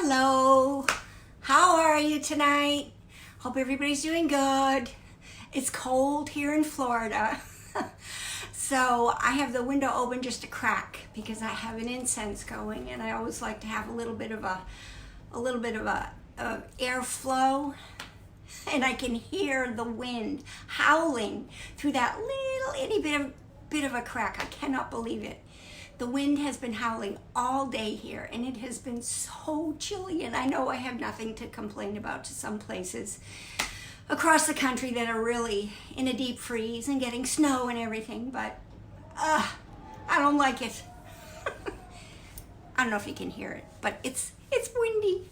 Hello, how are you tonight? Hope everybody's doing good. It's cold here in Florida. So I have the window open just a crack because I have an incense going, and I always like to have a little bit of airflow, and I can hear the wind howling through that little itty bit of a crack. I cannot believe it. The wind has been howling all day here, and it has been so chilly, and I know I have nothing to complain about to some places across the country that are really in a deep freeze and getting snow and everything, but I don't like it. I don't know if you can hear it, but it's windy.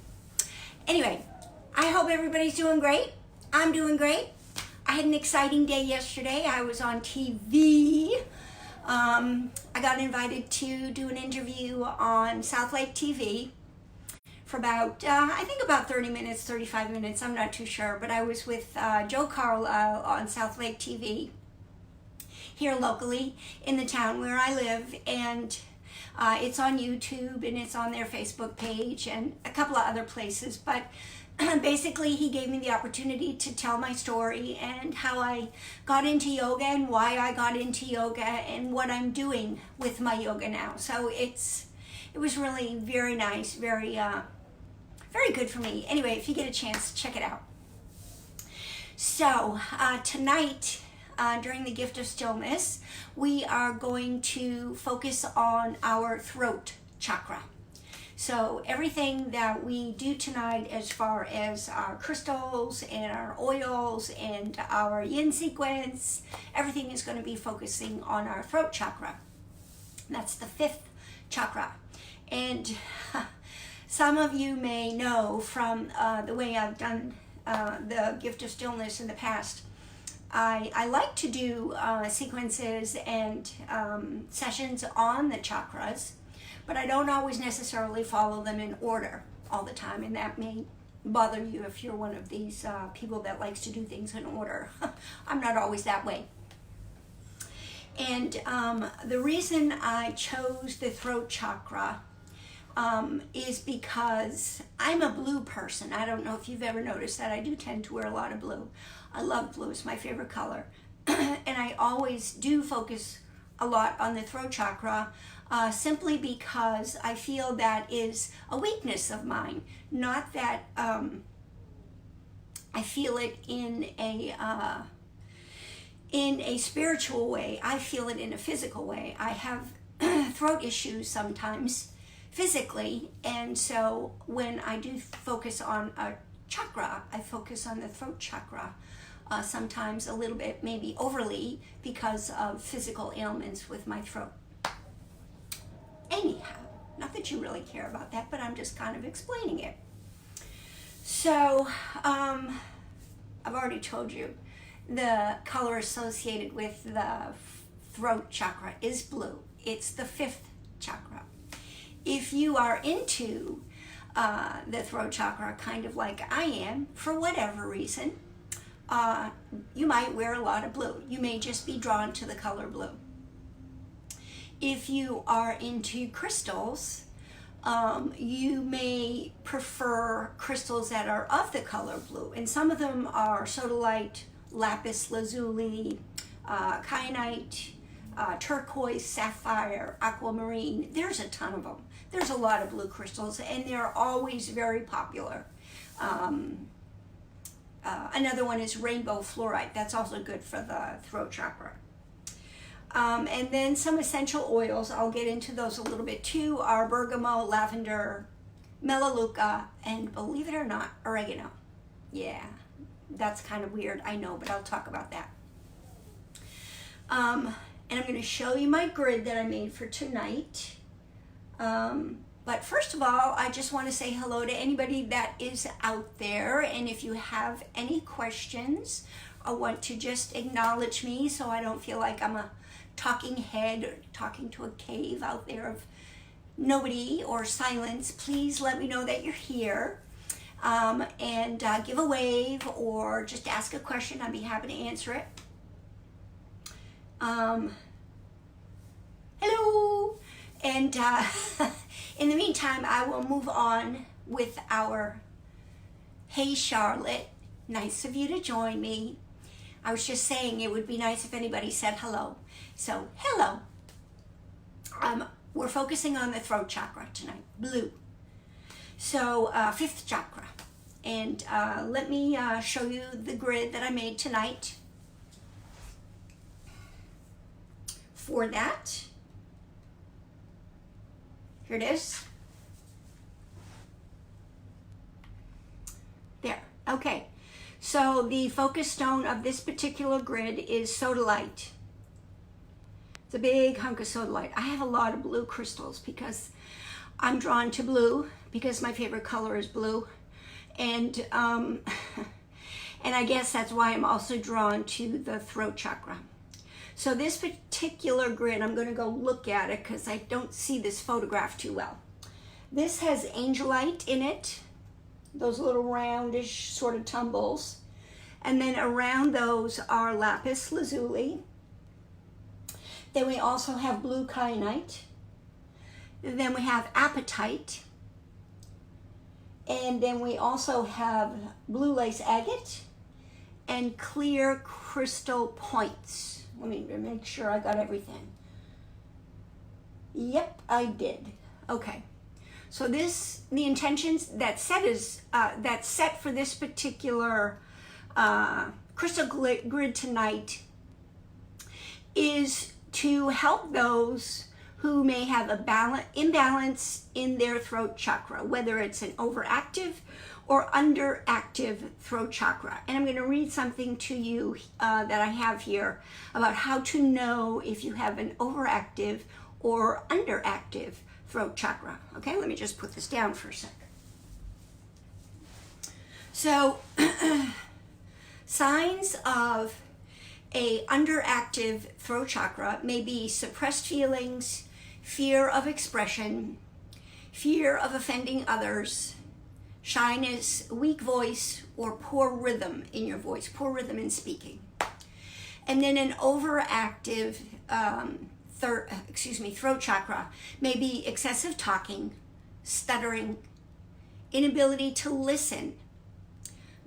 Anyway, I hope everybody's doing great. I'm doing great. I had an exciting day yesterday. I was on TV. I got invited to do an interview on South Lake TV for about, I think about 30 minutes, 35 minutes, I'm not too sure, but I was with Joe Carlisle on South Lake TV here locally in the town where I live, and it's on YouTube and it's on their Facebook page and a couple of other places, but basically he gave me the opportunity to tell my story and how I got into yoga and why I got into yoga and what I'm doing with my yoga now. So it was really very nice, very good for me. Anyway, if you get a chance, check it out. So tonight, during the Gift of Stillness, we are going to focus on our throat chakra. So everything that we do tonight as far as our crystals and our oils and our yin sequence, everything is going to be focusing on our throat chakra. That's the 5th chakra. And some of you may know from the way I've done the Gift of Stillness in the past, I like to do sequences and sessions on the chakras, but I don't always necessarily follow them in order all the time, and that may bother you if you're one of these people that likes to do things in order. I'm not always that way. And the reason I chose the throat chakra is because I'm a blue person. I don't know if you've ever noticed that. I do tend to wear a lot of blue. I love blue. It's my favorite color. And I always do focus a lot on the throat chakra simply because I feel that is a weakness of mine. Not that I feel it in a spiritual way. I feel it in a physical way. I have throat issues sometimes physically, and so when I do focus on a chakra, I focus on the throat chakra, sometimes a little bit, maybe overly, because of physical ailments with my throat. Anyhow, not that you really care about that, but I'm just kind of explaining it. So, I've already told you, the color associated with the throat chakra is blue. It's the 5th chakra. If you are into the throat chakra, kind of like I am, for whatever reason, you might wear a lot of blue. You may just be drawn to the color blue. If you are into crystals, you may prefer crystals that are of the color blue, and some of them are sodalite, lapis lazuli, kyanite, turquoise, sapphire, aquamarine. There's a ton of them. There's a lot of blue crystals, and they're always very popular. Another one is rainbow fluorite. That's also good for the throat chakra. And then some essential oils, I'll get into those a little bit too, are bergamot, lavender, melaleuca, and believe it or not, oregano. Yeah, that's kind of weird, I know, but I'll talk about that. And I'm going to show you my grid that I made for tonight. But first of all, I just want to say hello to anybody that is out there, and if you have any questions or want to just acknowledge me so I don't feel like I'm a talking head or talking to a cave out there of nobody or silence, please let me know that you're here, and give a wave or just ask a question. I'd be happy to answer it. Hello. And in the meantime, I will move on with our Hey Charlotte, nice of you to join me. I was just saying it would be nice if anybody said hello. So, hello. We're focusing on the throat chakra tonight, blue. So, fifth chakra. And let me show you the grid that I made tonight for that. Here it is. There. Okay. So the focus stone of this particular grid is sodalite. It's a big hunk of sodalite. I have a lot of blue crystals because I'm drawn to blue because my favorite color is blue. And and I guess that's why I'm also drawn to the throat chakra. So this particular grid, I'm going to go look at it because I don't see this photograph too well. This has angelite in it, those little roundish sort of tumbles. And then around those are lapis lazuli. Then we also have blue kyanite. Then we have apatite. And then we also have blue lace agate and clear crystal points. Let me make sure I got everything. Yep, I did. Okay. So the intentions that set for this particular crystal grid tonight is to help those who may have a imbalance in their throat chakra, whether it's an overactive or underactive throat chakra. And I'm going to read something to you that I have here about how to know if you have an overactive or underactive throat chakra. Okay, let me just put this down for a sec. So, signs of a underactive throat chakra may be suppressed feelings, fear of expression, fear of offending others, shyness, weak voice, or poor rhythm in your voice, poor rhythm in speaking. And then an overactive throat chakra may be excessive talking, stuttering, inability to listen,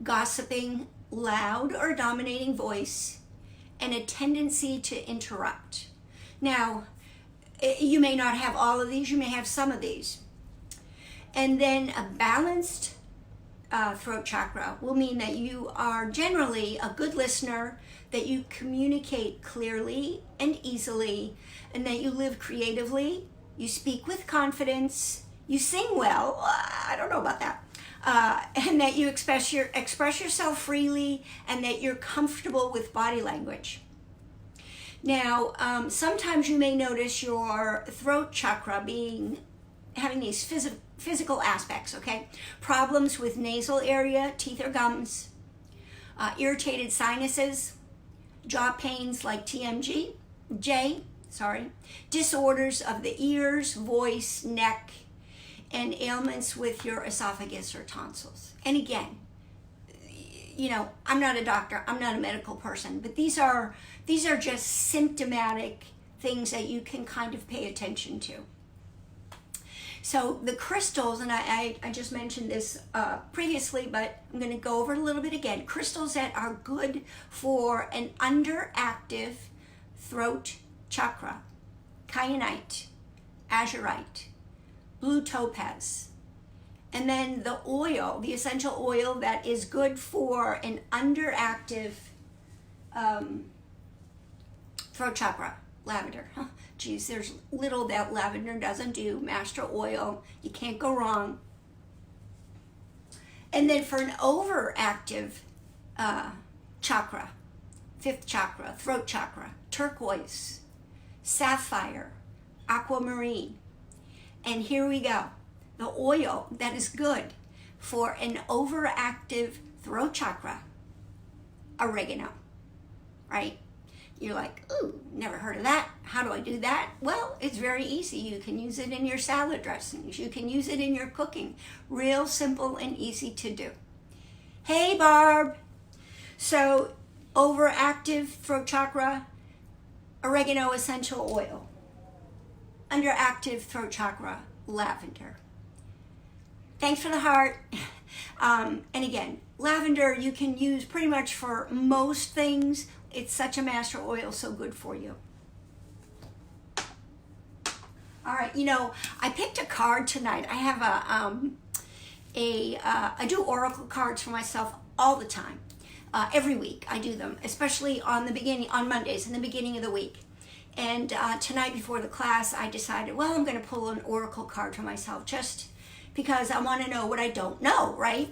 gossiping, loud or dominating voice, and a tendency to interrupt. Now, you may not have all of these, you may have some of these. And then a balanced throat chakra will mean that you are generally a good listener, that you communicate clearly and easily, and that you live creatively, you speak with confidence, you sing well, I don't know about that, and that you express yourself freely, and that you're comfortable with body language. Now, sometimes you may notice your throat chakra having these physical aspects, okay? Problems with nasal area, teeth or gums, irritated sinuses, jaw pains like TMJ, disorders of the ears, voice, neck, and ailments with your esophagus or tonsils. And again, you know, I'm not a doctor, I'm not a medical person, but these are just symptomatic things that you can kind of pay attention to. So the crystals, and I just mentioned this previously, but I'm going to go over it a little bit again. Crystals that are good for an underactive throat chakra: kyanite, azurite, blue topaz. And then the oil, the essential oil that is good for an underactive throat chakra: lavender. Geez, there's little that lavender doesn't do. Master oil, you can't go wrong. And then for an overactive chakra, fifth chakra, throat chakra: turquoise, sapphire, aquamarine. And here we go. The oil that is good for an overactive throat chakra: oregano, right? You're like, ooh, never heard of that. How do I do that? Well, it's very easy. You can use it in your salad dressings. You can use it in your cooking. Real simple and easy to do. Hey, Barb. So, overactive throat chakra, oregano essential oil. Underactive throat chakra, lavender. Thanks for the heart. And again, lavender you can use pretty much for most things. It's such a master oil, so good for you. All right, you know, I picked a card tonight. I have I do oracle cards for myself all the time. Every week I do them, especially on Mondays in the beginning of the week. And tonight before the class, I decided, well, I'm going to pull an oracle card for myself just because I want to know what I don't know, right?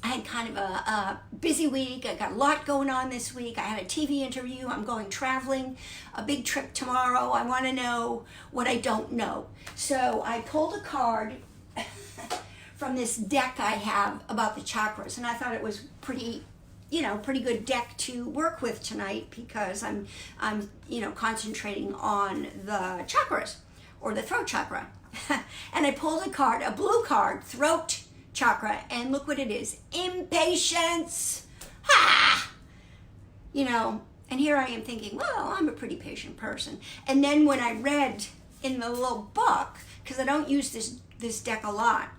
I had kind of a busy week. I got a lot going on this week. I had a TV interview. I'm going traveling, a big trip tomorrow. I want to know what I don't know. So I pulled a card from this deck I have about the chakras, and I thought it was pretty good deck to work with tonight because I'm concentrating on the chakras or the throat chakra. And I pulled a card, a blue card, Throat Chakra, and look what it is. Impatience. Ha! You know, and here I am thinking, well, I'm a pretty patient person. And then when I read in the little book, because I don't use this deck a lot,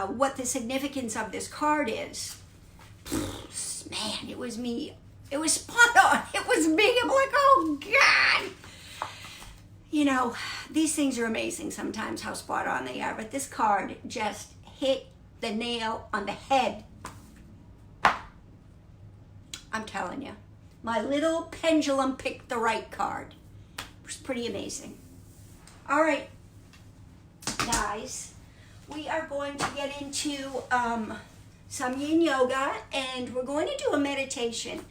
what the significance of this card is, man, it was me. It was spot on. It was me. I'm like, oh, God. You know, these things are amazing sometimes how spot on they are, but this card just hit the nail on the head. I'm telling you, my little pendulum picked the right card. It was pretty amazing. All right, guys, we are going to get into some yin yoga, and we're going to do a meditation.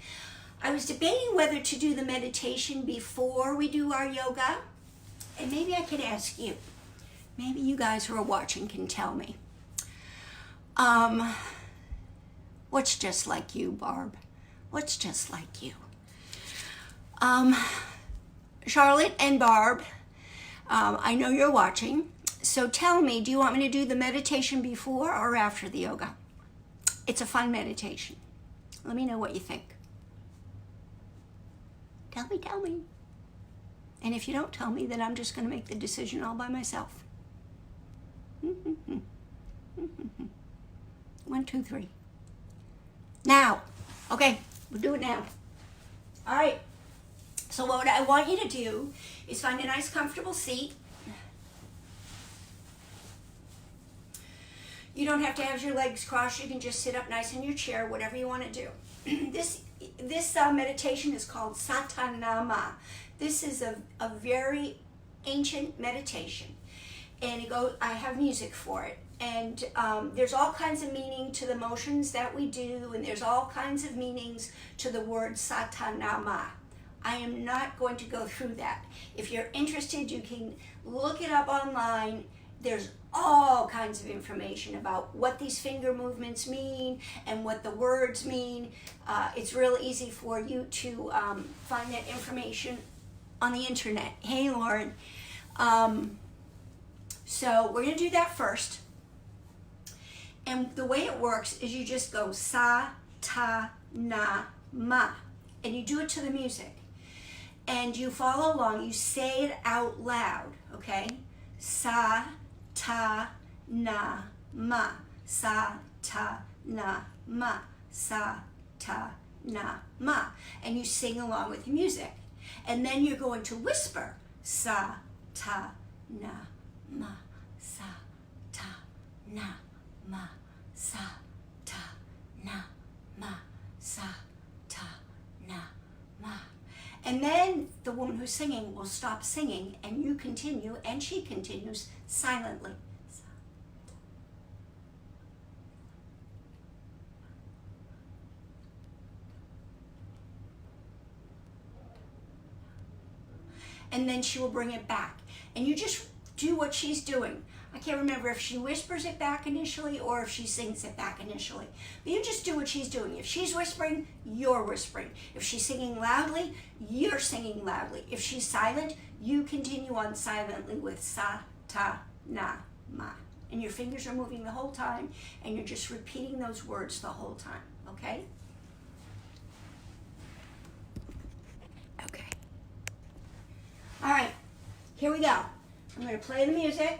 I was debating whether to do the meditation before we do our yoga. And maybe I can ask you, maybe you guys who are watching can tell me. What's just like you, Barb? What's just like you? Charlotte and Barb, I know you're watching. So tell me, do you want me to do the meditation before or after the yoga? It's a fun meditation. Let me know what you think. Tell me. And if you don't tell me, then I'm just going to make the decision all by myself. 1, 2, 3. Now. Okay, we'll do it now. All right. So what I want you to do is find a nice, comfortable seat. You don't have to have your legs crossed. You can just sit up nice in your chair, whatever you want to do. This meditation is called Satanama. This is a very ancient meditation, and I have music for it. And there's all kinds of meaning to the motions that we do, and there's all kinds of meanings to the word Satanama. I am not going to go through that. If you're interested, you can look it up online. There's all kinds of information about what these finger movements mean and what the words mean. It's real easy for you to find that information on the internet. Hey, Lauren. So we're going to do that first. And the way it works is you just go sa, ta, na, ma. And you do it to the music. And you follow along. You say it out loud, okay? Sa, ta, na, ma. Sa, ta, na, ma. Sa, ta, na, ma. And you sing along with the music. And then you're going to whisper, sa, ta, na, ma, sa, ta, na, ma, sa, ta, na, ma, sa, ta, na, ma. And then the woman who's singing will stop singing, and you continue, and she continues silently. And then she will bring it back. And you just do what she's doing. I can't remember if she whispers it back initially or if she sings it back initially. But you just do what she's doing. If she's whispering, you're whispering. If she's singing loudly, you're singing loudly. If she's silent, you continue on silently with sa, ta, na, ma. And your fingers are moving the whole time, and you're just repeating those words the whole time, okay? Okay. All right, here we go. I'm going to play the music.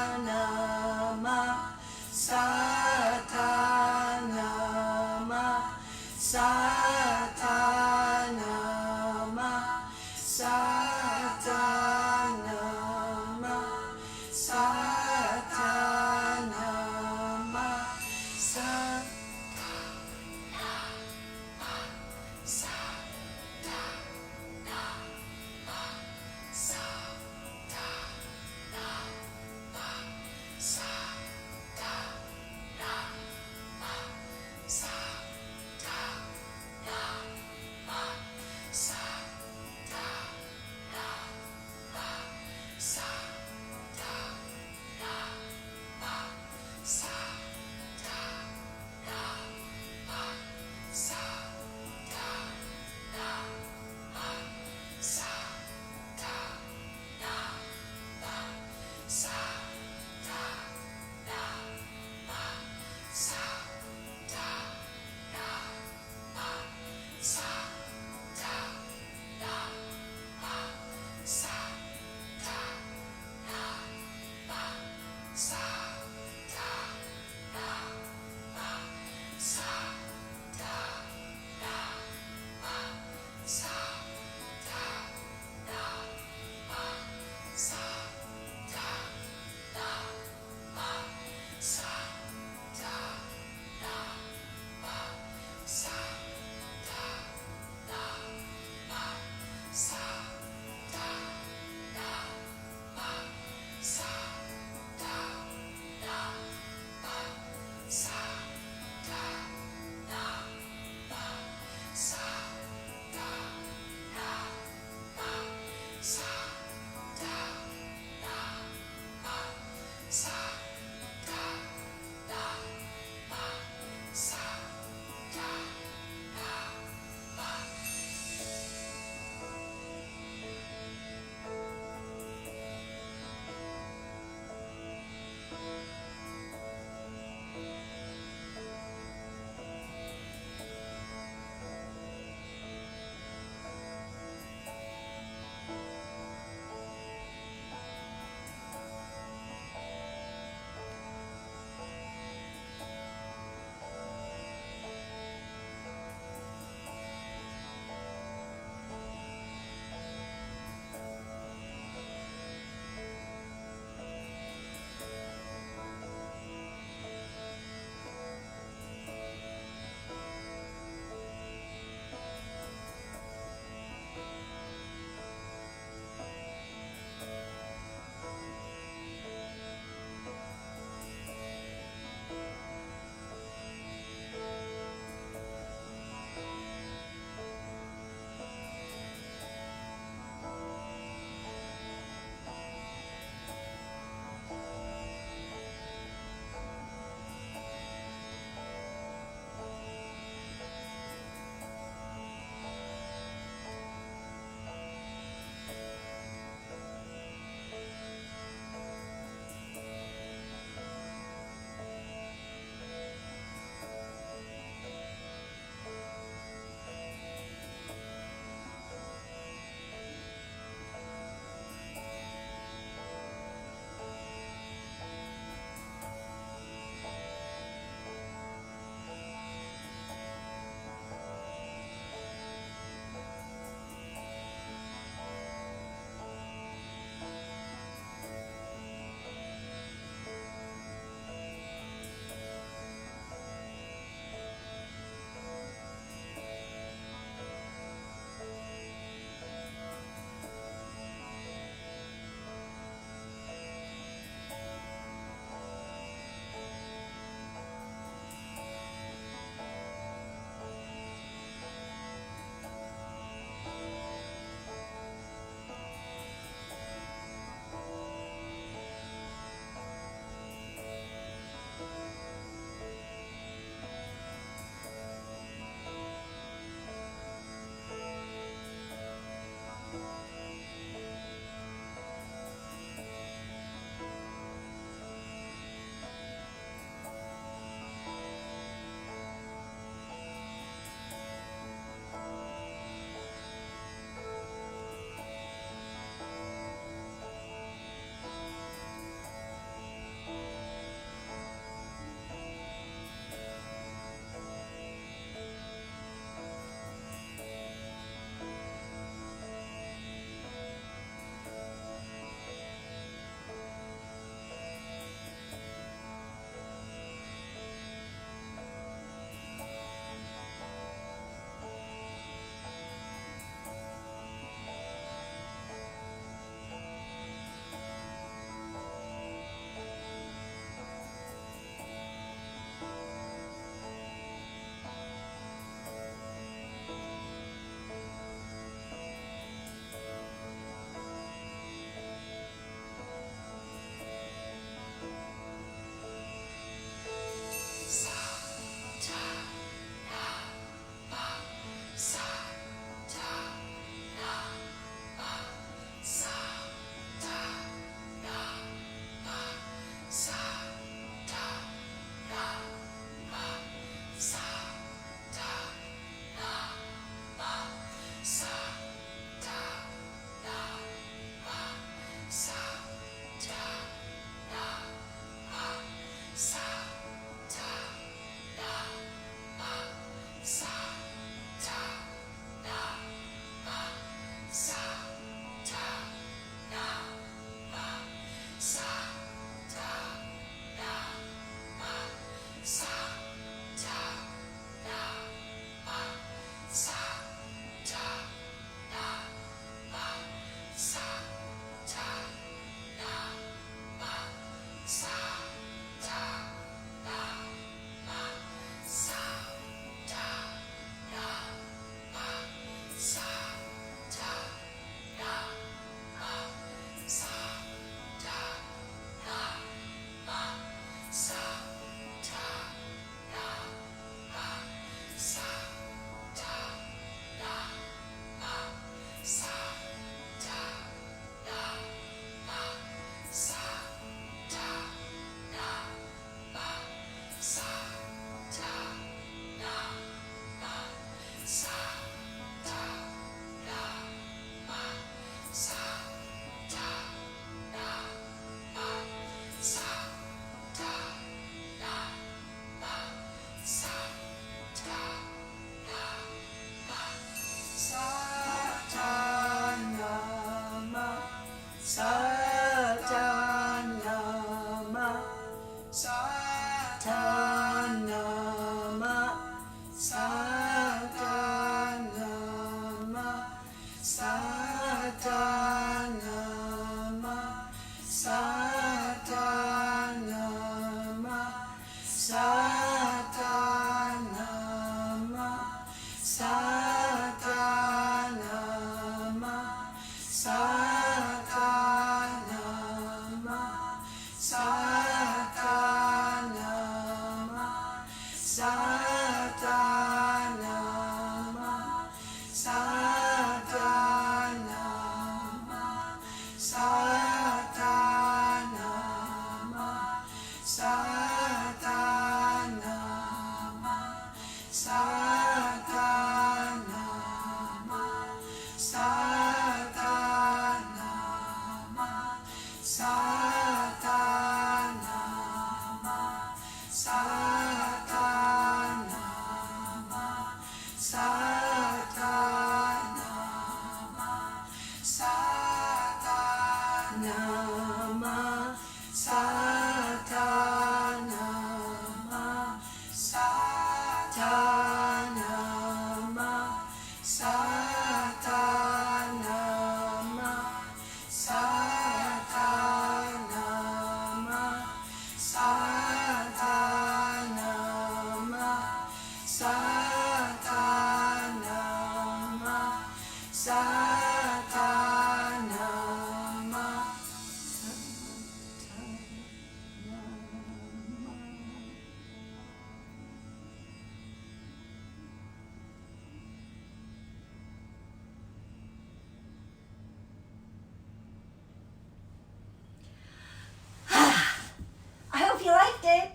I hope you liked it.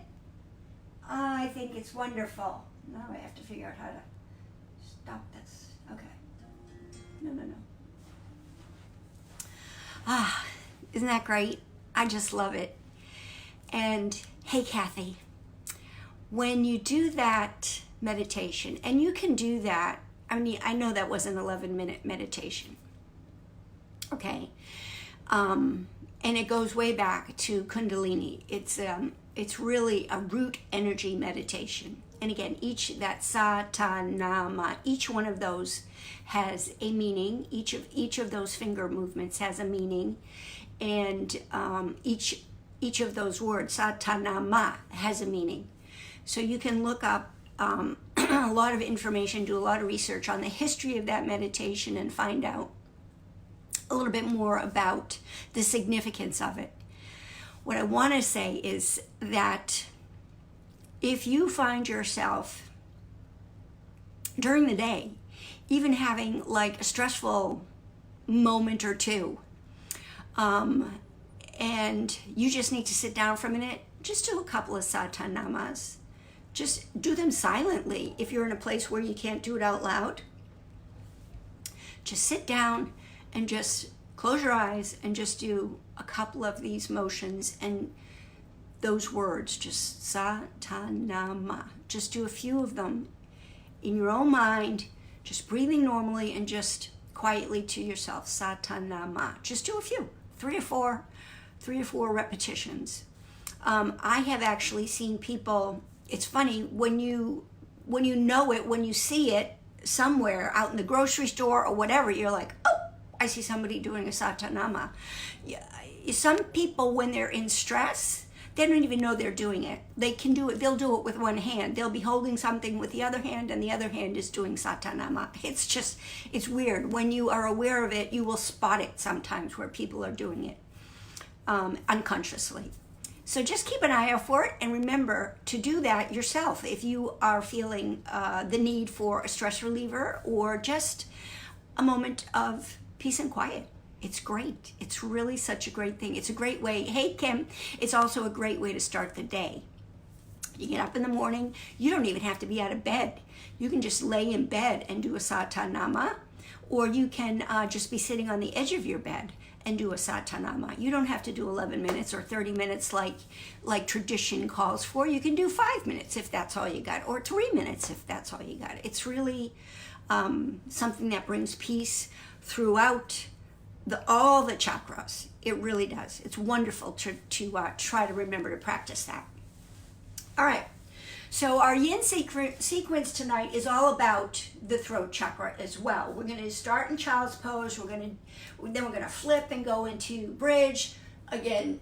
I think it's wonderful. Now I have to figure out how to stop this. Okay. No. Isn't that great? I just love it. And hey, Kathy, when you do that meditation, and you can do that, I mean, I know that was an 11-minute meditation. Okay. And it goes way back to Kundalini. It's really a root energy meditation. And again, that sa, ta, na, ma, each one of those has a meaning. Each of those finger movements has a meaning, and each of those words, sa, ta, na, ma, has a meaning. So you can look up a lot of information, do a lot of research on the history of that meditation, and find out a little bit more about the significance of it. What I want to say is that if you find yourself during the day, even having like a stressful moment or two, and you just need to sit down for a minute, just do a couple of satanamas. Just do them silently. If you're in a place where you can't do it out loud, just sit down and just close your eyes and just do a couple of these motions and those words, just satanama. Just do a few of them in your own mind, just breathing normally and just quietly to yourself, satanama. Just do a few, three or four repetitions. I have actually seen people, it's funny, when you know it, when you see it somewhere out in the grocery store or whatever, you're like, oh, I see somebody doing a satanama. Some people, when they're in stress, they don't even know they're doing it. They can do it. They'll do it with one hand. They'll be holding something with the other hand, and the other hand is doing satanama. It's weird. When you are aware of it, you will spot it sometimes where people are doing it unconsciously. So just keep an eye out for it, and remember to do that yourself if you are feeling the need for a stress reliever or just a moment of peace and quiet. It's great. It's really such a great thing. It's a great way. Hey, Kim, it's also a great way to start the day. You get up in the morning. You don't even have to be out of bed. You can just lay in bed and do a satanama, or you can just be sitting on the edge of your bed and do a satanama. You don't have to do 11 minutes or 30 minutes like tradition calls for. You can do 5 minutes if that's all you got, or 3 minutes if that's all you got. It's really something that brings peace throughout all the chakras. It really does. It's wonderful to try to remember to practice that. All right. So our yin sequence tonight is all about the throat chakra as well. We're going to start in child's pose. Then we're going to flip and go into bridge. Again,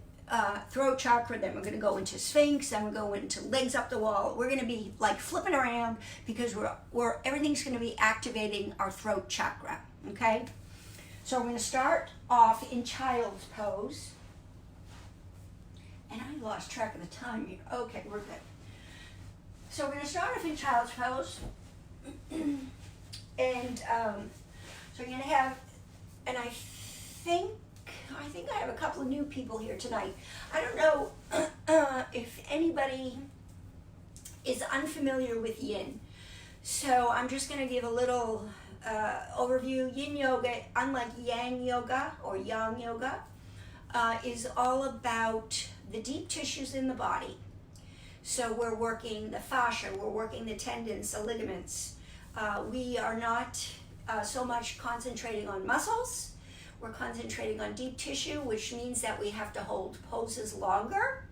throat chakra. Then we're going to go into sphinx. Then we're going into legs up the wall. We're going to be like flipping around because everything's going to be activating our throat chakra. Okay. So we're going to start off in child's pose. And I lost track of the time here. Okay, we're good. So we're going to start off in child's pose. And so we're going to have, and I think I have a couple of new people here tonight. I don't know if anybody is unfamiliar with yin. So I'm just going to give a little overview. Yin yoga, unlike yang yoga or yang yoga, is all about the deep tissues in the body. So we're working the fascia, we're working the tendons, the ligaments. We are not so much concentrating on muscles. We're concentrating on deep tissue, which means that we have to hold poses longer.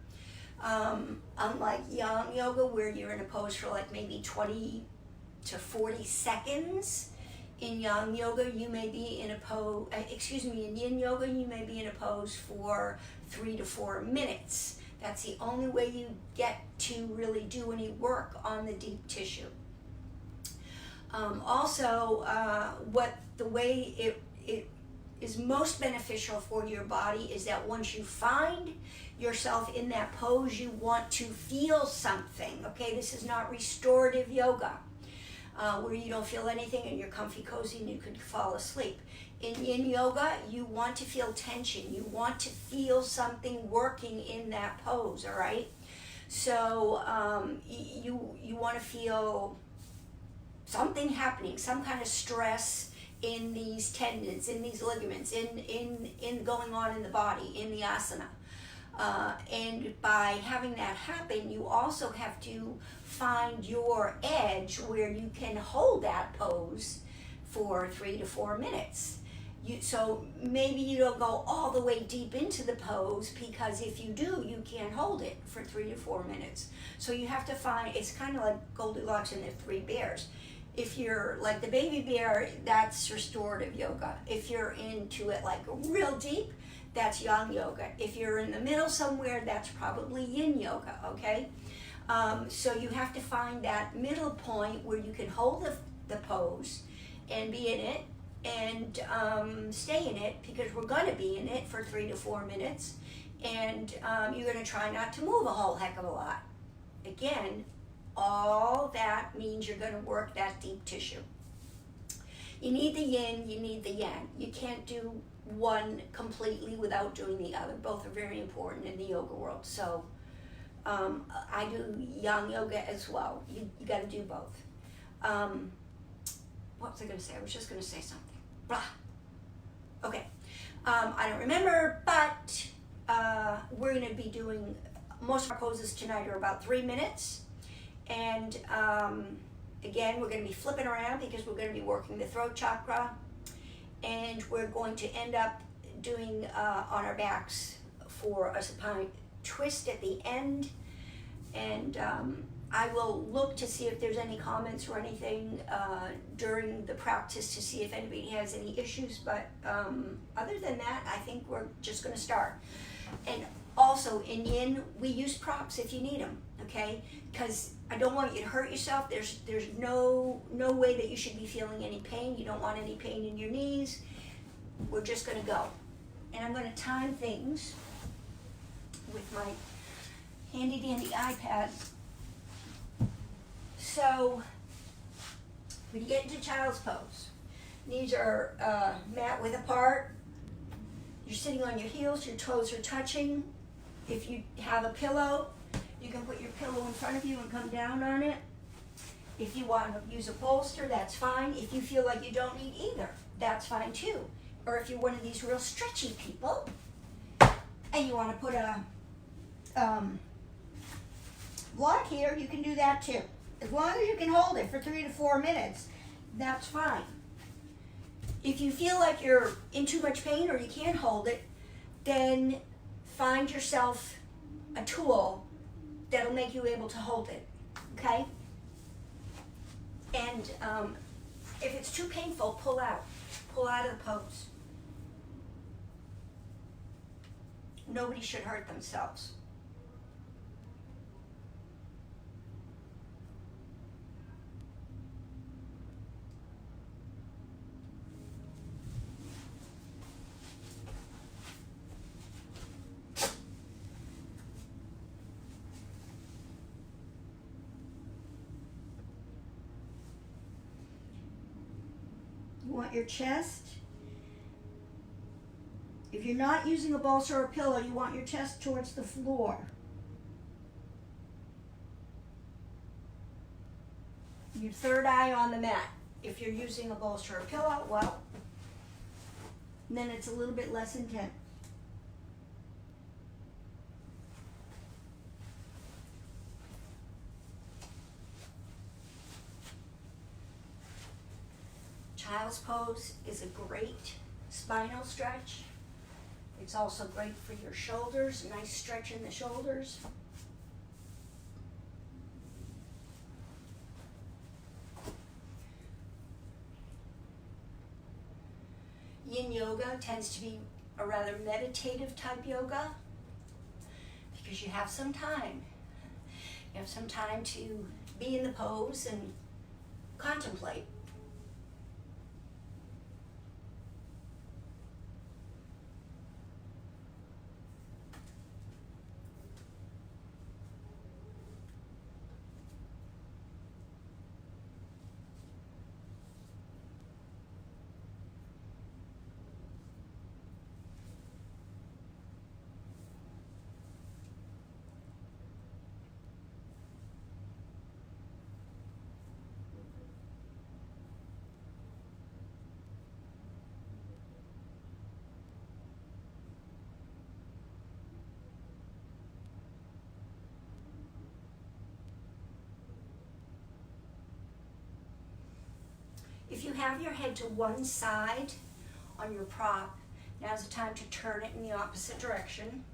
Unlike yang yoga, where you're in a pose for like maybe 20 to 40 seconds. In yang yoga, you may be in a pose, in yin yoga, you may be in a pose for 3 to 4 minutes. That's the only way you get to really do any work on the deep tissue. The way it is most beneficial for your body is that once you find yourself in that pose, you want to feel something. Okay, this is not restorative yoga, where you don't feel anything and you're comfy, cozy, and you could fall asleep. In yin yoga, you want to feel tension. You want to feel something working in that pose, all right? So you want to feel something happening, some kind of stress in these tendons, in these ligaments, in going on in the body, in the asana. And by having that happen, you also have to find your edge where you can hold that pose for 3 to 4 minutes. So maybe you don't go all the way deep into the pose, because if you do, you can't hold it for 3 to 4 minutes. So you have to find, it's kind of like Goldilocks and the Three Bears. If you're like the baby bear, that's restorative yoga. If you're into it like real deep, that's yang yoga. If you're in the middle somewhere, that's probably yin yoga, okay? So you have to find that middle point where you can hold the pose and be in it and stay in it, because we're going to be in it for 3 to 4 minutes, and you're going to try not to move a whole heck of a lot. Again, all that means you're going to work that deep tissue. You need the yin, you need the yang. You can't do one completely without doing the other. Both are very important in the yoga world. So I do yang yoga as well. You got to do both. What was I going to say? I was just going to say something. Blah. Okay. I don't remember, but we're going to be doing, most of our poses tonight are about 3 minutes. And again, we're going to be flipping around because we're going to be working the throat chakra. And we're going to end up doing on our backs for a supine twist at the end. And I will look to see if there's any comments or anything during the practice to see if anybody has any issues. But other than that, I think we're just going to start. And also in yin, we use props if you need them, okay? Because I don't want you to hurt yourself. There's no way that you should be feeling any pain. You don't want any pain in your knees. We're just going to go. And I'm going to time things with my handy dandy iPad. So when you get into child's pose, knees are mat width apart. You're sitting on your heels, your toes are touching. If you have a pillow, you can put your pillow in front of you and come down on it. If you want to use a bolster, that's fine. If you feel like you don't need either, that's fine too. Or if you're one of these real stretchy people and you want to put a block here, you can do that too. As long as you can hold it for 3 to 4 minutes, that's fine. If you feel like you're in too much pain or you can't hold it, then find yourself a tool that'll make you able to hold it, okay? And if it's too painful, pull out. Pull out of the pose. Nobody should hurt themselves. You want your chest. If you're not using a bolster or a pillow, you want your chest towards the floor. Your third eye on the mat. If you're using a bolster or a pillow, well, then it's a little bit less intense. Child's pose is a great spinal stretch. It's also great for your shoulders, a nice stretch in the shoulders. Yin yoga tends to be a rather meditative type yoga because you have some time. You have some time to be in the pose and contemplate. If you have your head to one side on your prop, now's the time to turn it in the opposite direction.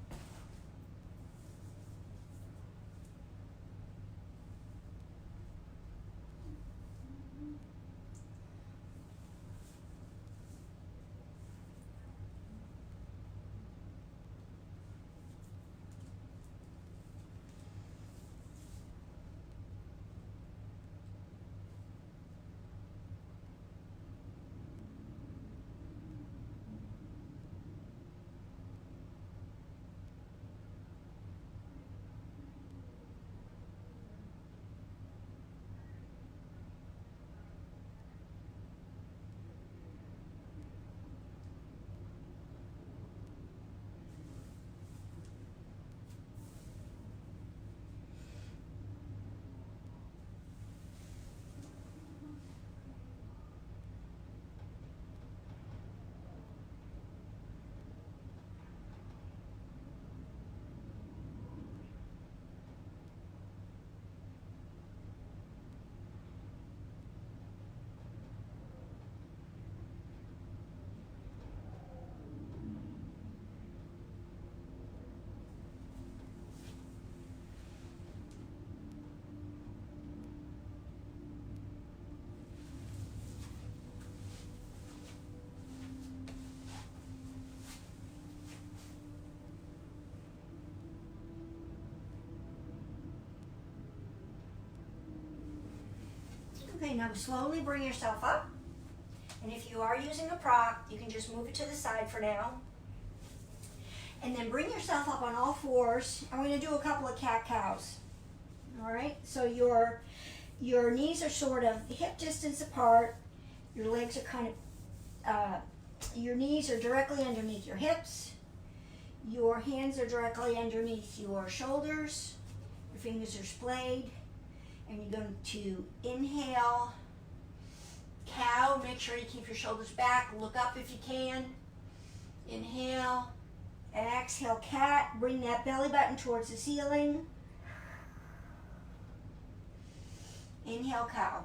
Okay, now slowly bring yourself up. And if you are using a prop, you can just move it to the side for now. And then bring yourself up on all fours. I'm going to do a couple of cat-cows. All right, so your knees are sort of hip distance apart. Your legs are kind of, your knees are directly underneath your hips. Your hands are directly underneath your shoulders. Your fingers are splayed. And you're going to inhale, cow. Make sure you keep your shoulders back. Look up if you can. Inhale, exhale, cat. Bring that belly button towards the ceiling. Inhale, cow.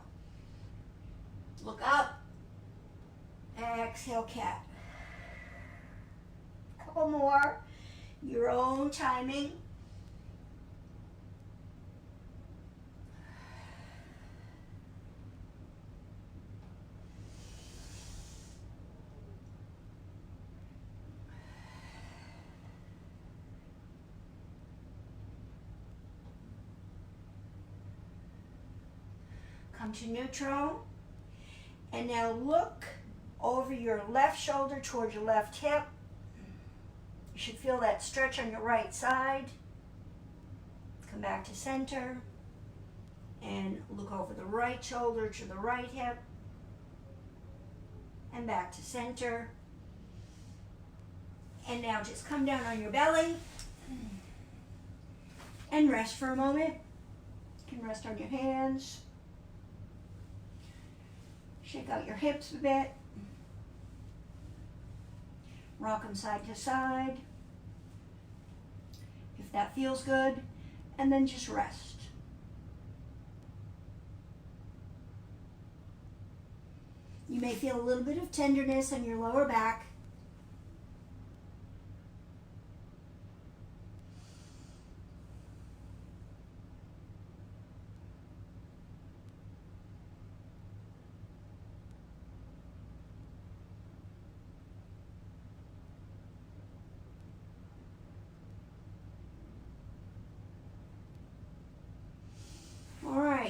Look up. Exhale, cat. Couple more. Your own timing. Come to neutral. And now look over your left shoulder towards your left hip. You should feel that stretch on your right side. Come back to center. And look over the right shoulder to the right hip. And back to center. And now just come down on your belly. And rest for a moment. You can rest on your hands. Shake out your hips a bit. Rock them side to side. If that feels good. And then just rest. You may feel a little bit of tenderness in your lower back.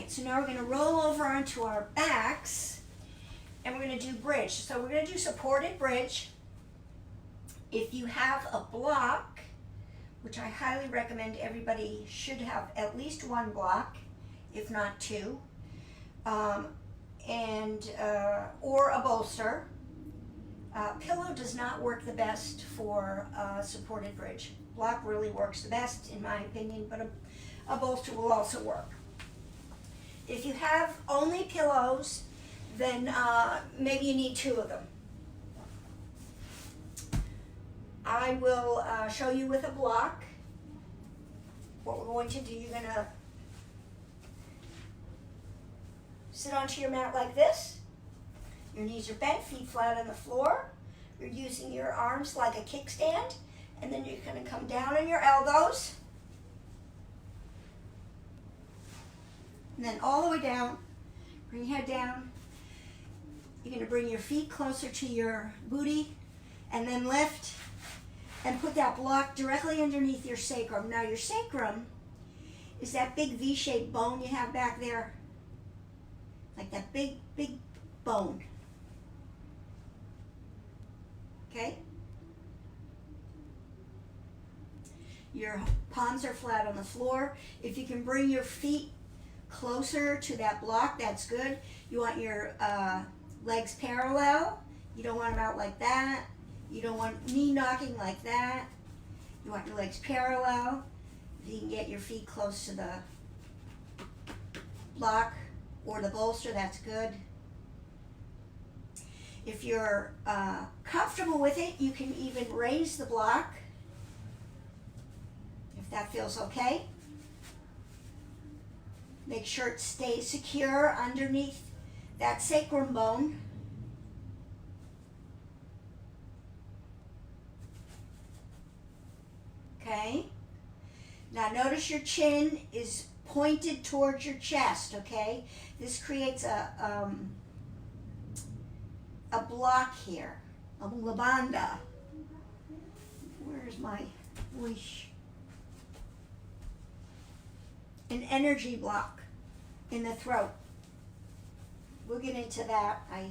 So now we're going to roll over onto our backs and we're going to do bridge. So we're going to do supported bridge. If you have a block, which I highly recommend everybody should have at least one block, if not two, or a bolster. Pillow does not work the best for supported bridge. Block really works the best in my opinion, but a bolster will also work. If you have only pillows, then maybe you need two of them. I will show you with a block what we're going to do. You're going to sit onto your mat like this. Your knees are bent, feet flat on the floor. You're using your arms like a kickstand, and then you're going to come down on your elbows. And then all the way down, bring your head down. You're going to bring your feet closer to your booty and then lift and put that block directly underneath your sacrum. Now your sacrum is that big V-shaped bone you have back there. Like that big, big bone. Okay? Your palms are flat on the floor. If you can bring your feet closer to that block, that's good. You want your legs parallel. You don't want them out like that. You don't want knee knocking like that. You want your legs parallel. If you can get your feet close to the block or the bolster, that's good. If you're comfortable with it, you can even raise the block if that feels okay. Make sure it stays secure underneath that sacrum bone. Okay. Now notice your chin is pointed towards your chest, okay? This creates a block here, a labanda. Where's my wish? An energy block in the throat. We'll get into that. I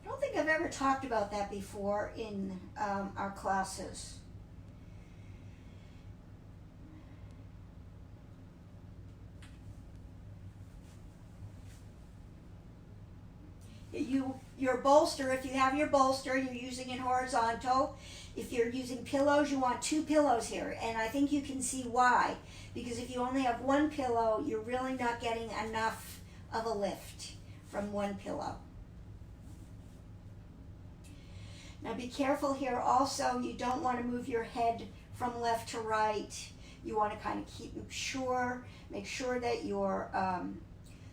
don't think I've ever talked about that before in our classes. Your bolster, if you have your bolster, you're using it horizontal. If you're using pillows, you want two pillows here. And I think you can see why. Because if you only have one pillow, you're really not getting enough of a lift from one pillow. Now be careful here also. You don't want to move your head from left to right. You want to kind of make sure that you're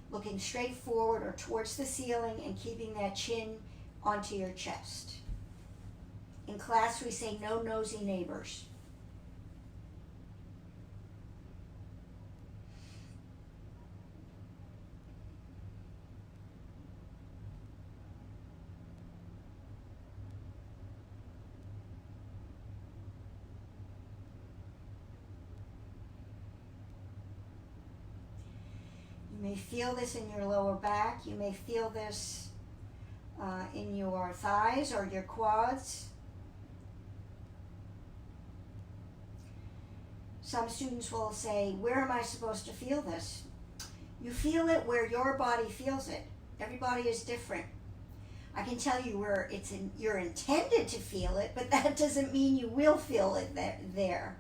looking straight forward or towards the ceiling and keeping that chin onto your chest. In class, we say no nosy neighbors. You may feel this in your lower back. You may feel this in your thighs or your quads. Some students will say, where am I supposed to feel this? You feel it where your body feels it. Everybody is different. I can tell you where you're intended to feel it, but that doesn't mean you will feel it there.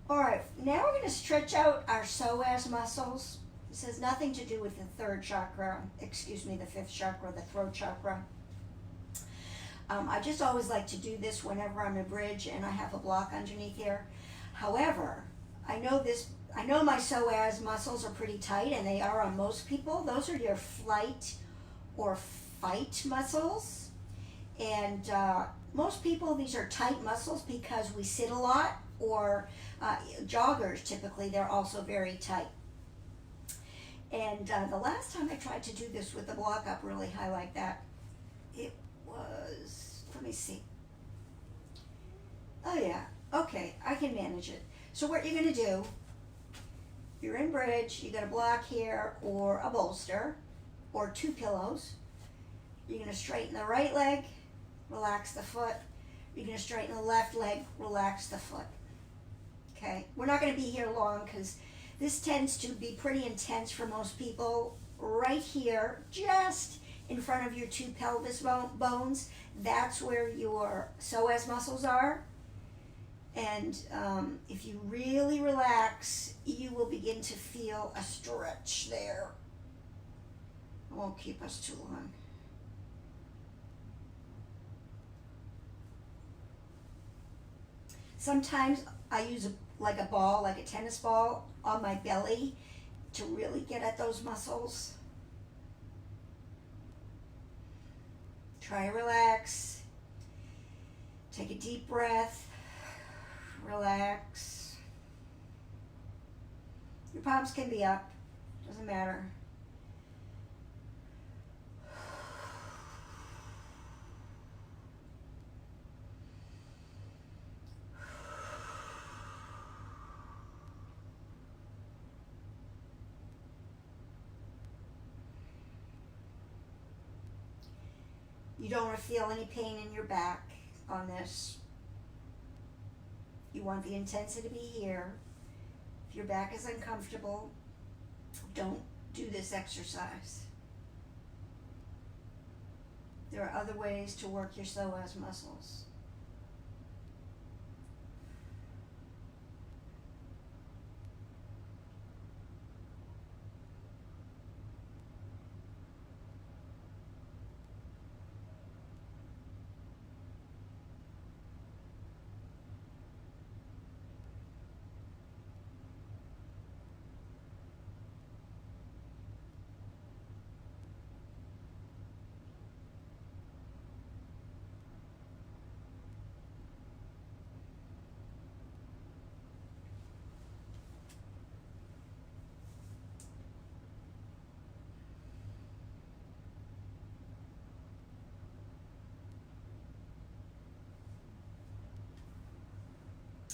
All right, now we're going to stretch out our psoas muscles. This has nothing to do with the the fifth chakra, the throat chakra. I just always like to do this whenever I'm in bridge and I have a block underneath here. However, I know my psoas muscles are pretty tight, and they are on most people. Those are your flight or fight muscles. And most people, these are tight muscles because we sit a lot, or joggers typically, they're also very tight. And the last time I tried to do this with the block up really high like that, it was, let me see. Oh yeah, okay, I can manage it. So what you're gonna do, you're in bridge, you got a block here, or a bolster, or 2 pillows. You're gonna straighten the right leg, relax the foot. You're gonna straighten the left leg, relax the foot. Okay, we're not gonna be here long because this tends to be pretty intense for most people. Right here, just in front of your 2 pelvis bones, that's where your psoas muscles are. And if you really relax, you will begin to feel a stretch there. It won't keep us too long. Sometimes I use a ball, like a tennis ball, on my belly to really get at those muscles. Try to relax. Take a deep breath. Relax. Your palms can be up. Doesn't matter. You don't want to feel any pain in your back on this. You want the intensity to be here. If your back is uncomfortable, don't do this exercise. There are other ways to work your psoas muscles.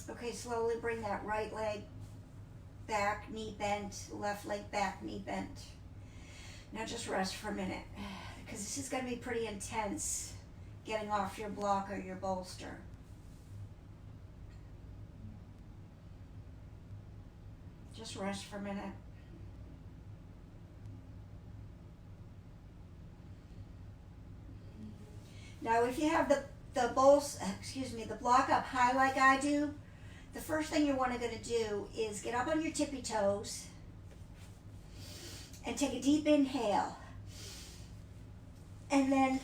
Okay, slowly bring that right leg back, knee bent, left leg back, knee bent. Now just rest for a minute, because this is going to be pretty intense, getting off your block or your bolster. Just rest for a minute. Now if you have the block up high like I do, the first thing you're going to do is get up on your tippy toes and take a deep inhale. And then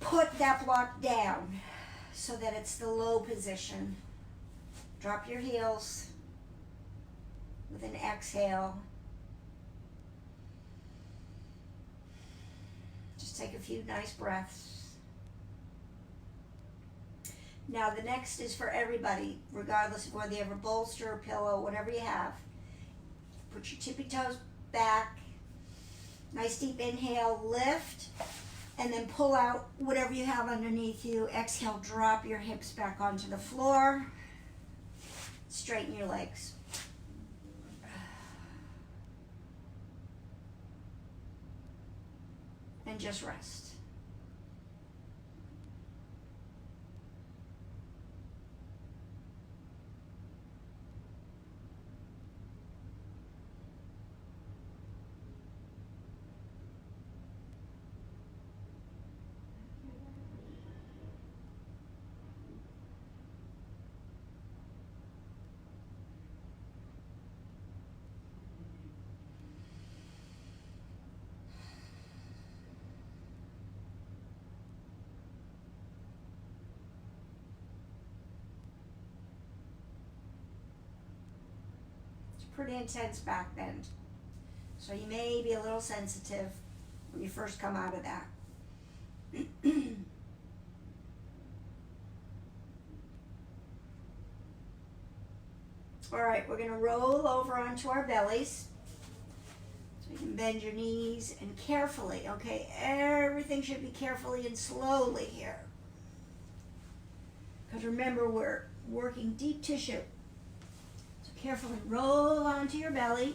put that block down so that it's the low position. Drop your heels with an exhale. Just take a few nice breaths. Now the next is for everybody, regardless of whether you have a bolster or pillow, whatever you have. Put your tippy toes back. Nice deep inhale, lift, and then pull out whatever you have underneath you. Exhale, drop your hips back onto the floor. Straighten your legs. And just rest. Pretty intense back bend, so you may be a little sensitive when you first come out of that. All right, we're going to roll over onto our bellies, so you can bend your knees and carefully, okay, everything should be carefully and slowly here, because remember, we're working deep tissue. Carefully roll onto your belly.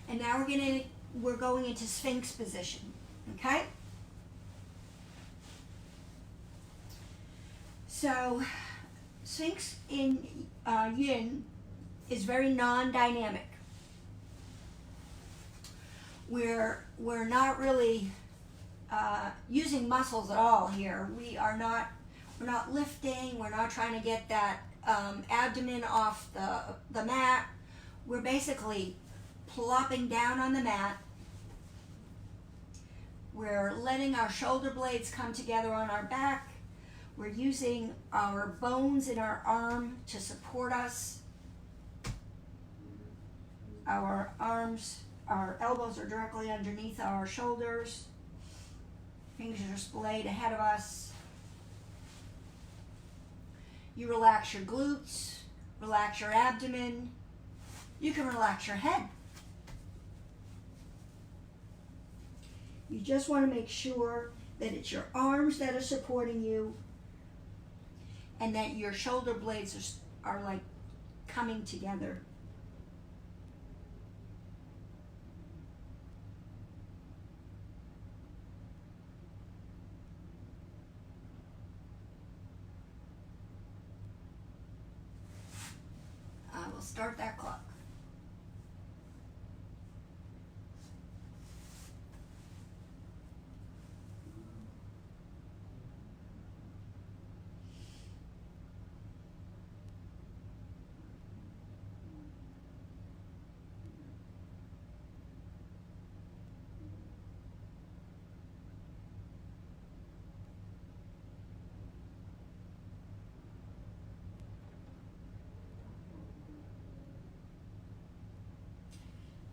And now we're going into Sphinx position, okay? So Sphinx in Yin is very non-dynamic. We're not really using muscles at all here. We're not lifting, we're not trying to get that abdomen off the mat. We're basically plopping down on the mat. We're letting our shoulder blades come together on our back. We're using our bones in our arm to support us. Our elbows are directly underneath our shoulders. Fingers are splayed ahead of us. You relax your glutes, relax your abdomen. You can relax your head. You just want to make sure that it's your arms that are supporting you and that your shoulder blades are like coming together. We'll start that clock.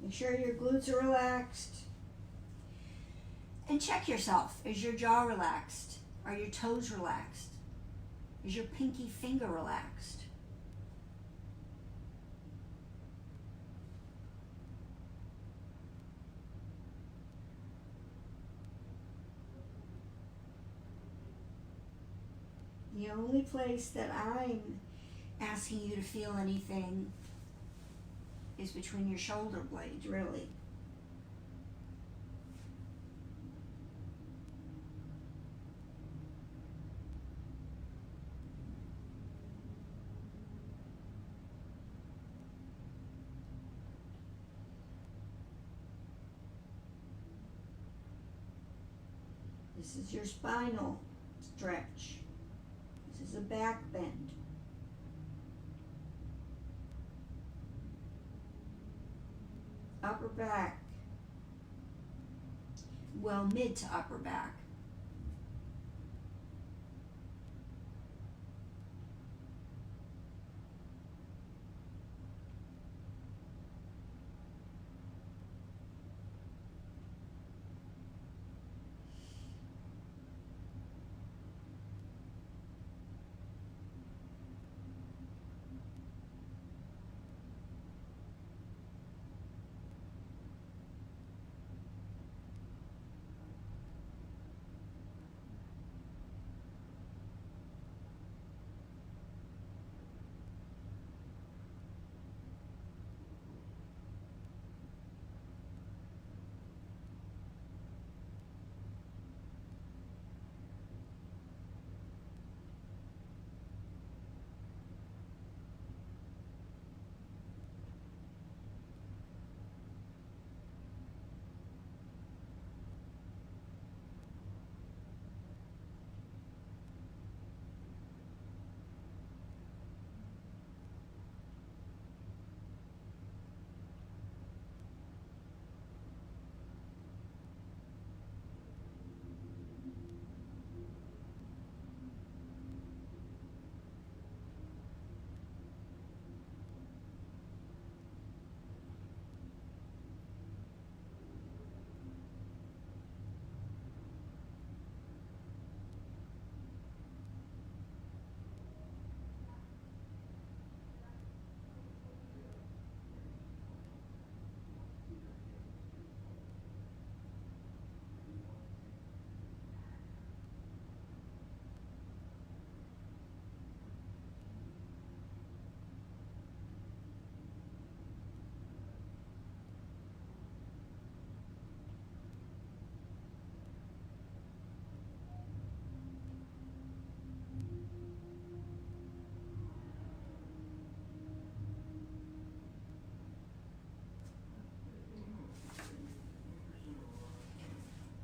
Make sure your glutes are relaxed. And check yourself. Is your jaw relaxed? Are your toes relaxed? Is your pinky finger relaxed? The only place that I'm asking you to feel anything is between your shoulder blades, really. This is your spinal stretch. This is a back bend. Upper back. Well, mid to upper back.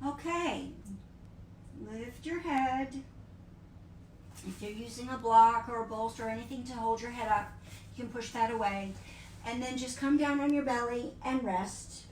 Okay, lift your head. If you're using a block or a bolster or anything to hold your head up, you can push that away. And then just come down on your belly and rest.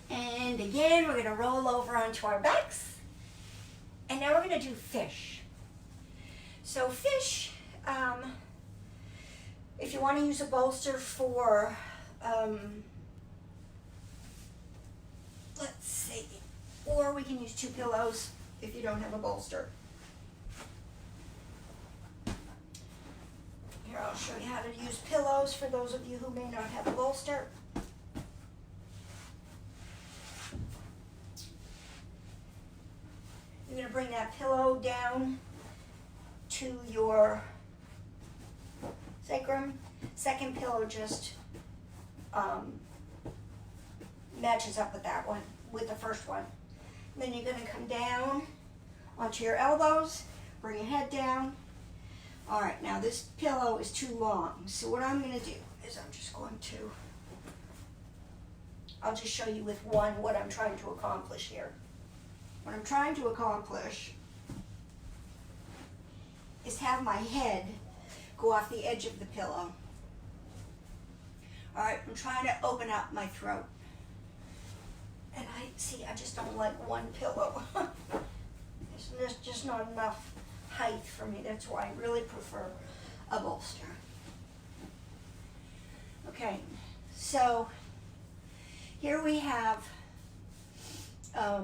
And again, we're going to roll over onto our backs. And now we're going to do fish. So fish, if you want to use a bolster for, let's see, or we can use 2 pillows if you don't have a bolster. Here, I'll show you how to use pillows for those of you who may not have a bolster. You're going to bring that pillow down to your sacrum. Second pillow just matches up with that one, with the first one. And then you're going to come down onto your elbows, bring your head down. All right, now this pillow is too long, so what I'm going to do is I'm just going to, I'll just show you with one what I'm trying to accomplish here. What I'm trying to accomplish is have my head go off the edge of the pillow. All right, I'm trying to open up my throat. And I just don't like one pillow. There's just not enough height for me. That's why I really prefer a bolster. Okay, so here we have a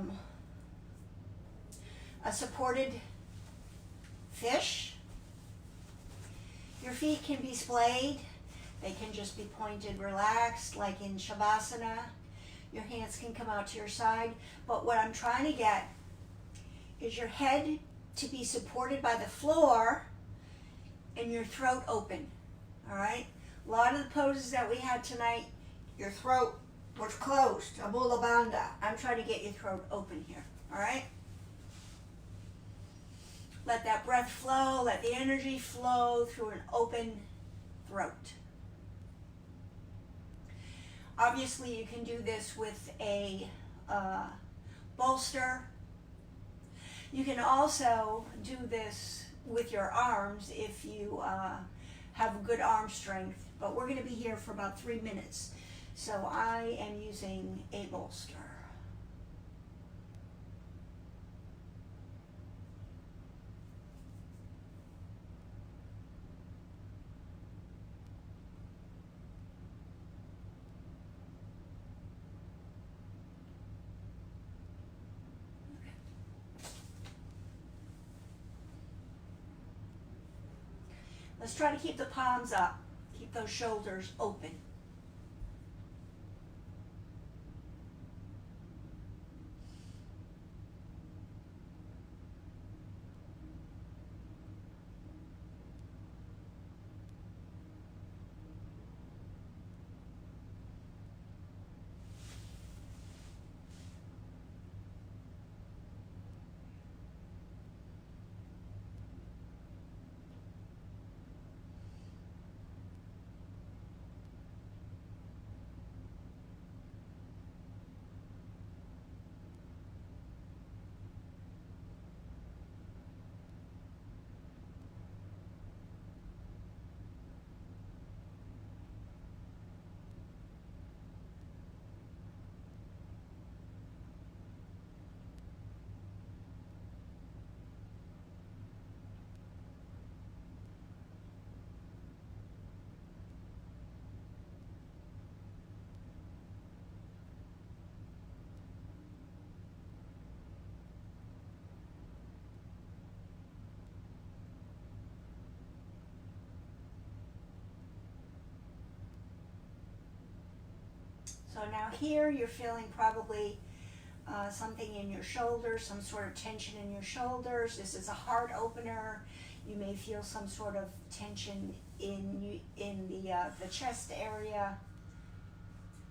supported fish. Your feet can be splayed. They can just be pointed, relaxed, like in Shavasana. Your hands can come out to your side. But what I'm trying to get is your head to be supported by the floor and your throat open. All right? A lot of the poses that we had tonight, your throat was closed, a Mula Bandha. I'm trying to get your throat open here. All right? Let that breath flow, let the energy flow through an open throat. Obviously, you can do this with a bolster. You can also do this with your arms if you have good arm strength, but we're going to be here for about 3 minutes, so I am using a bolster. Let's try to keep the palms up. Keep those shoulders open. So now here you're feeling probably something in your shoulders, some sort of tension in your shoulders. This is a heart opener. You may feel some sort of tension in the chest area.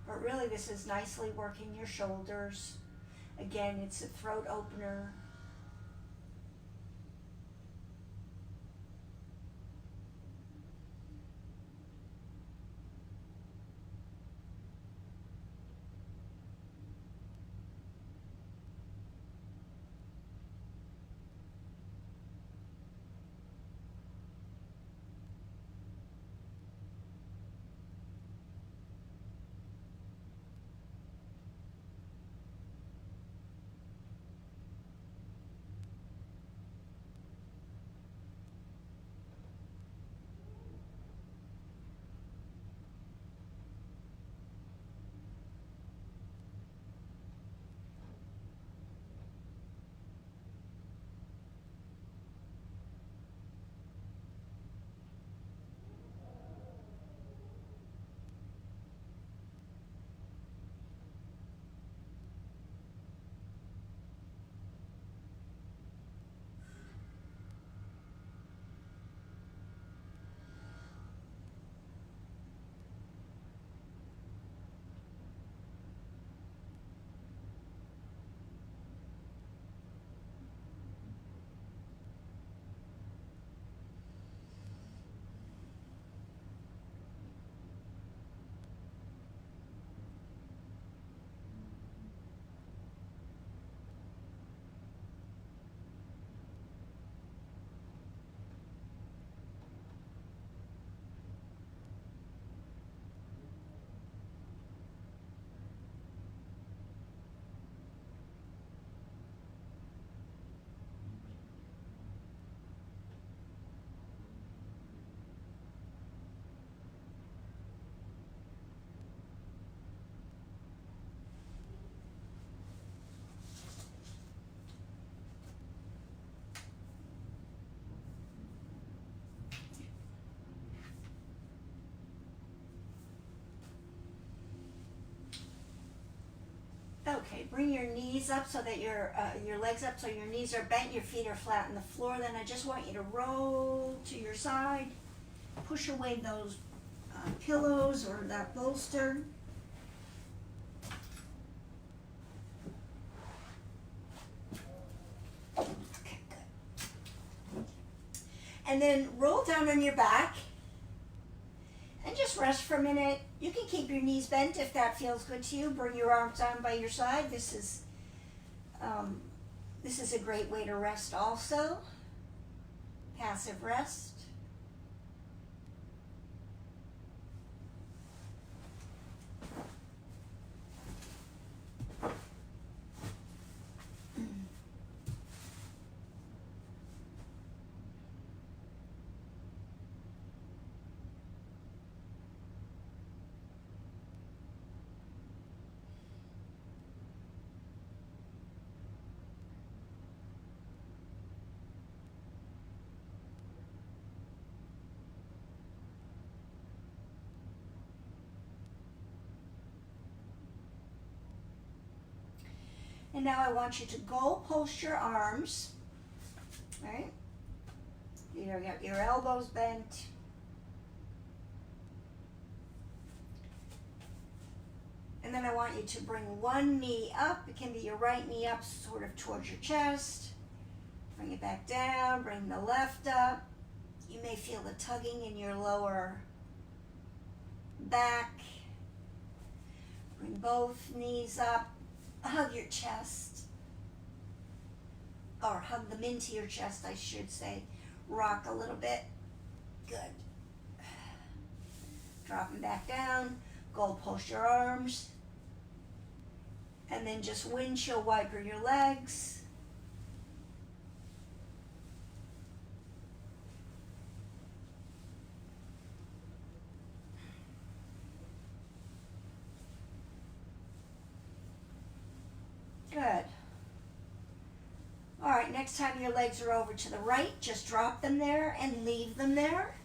But really this is nicely working your shoulders. Again, it's a throat opener. Okay, bring your knees up so that your legs up so your knees are bent, your feet are flat on the floor. Then I just want you to roll to your side, push away those pillows or that bolster. Okay, good. And then roll down on your back and just rest for a minute. You can keep your knees bent if that feels good to you. Bring your arms down by your side. This is a great way to rest also. Passive rest. And now I want you to goal post your arms, right? You know, you got your elbows bent. And then I want you to bring one knee up. It can be your right knee up sort of towards your chest. Bring it back down, bring the left up. You may feel the tugging in your lower back. Bring both knees up. Hug your chest, or hug them into your chest, I should say. Rock a little bit. Good. Drop them back down. Goal post your arms. And then just windshield wiper your legs. Good. All right, next time your legs are over to the right, just drop them there and leave them there.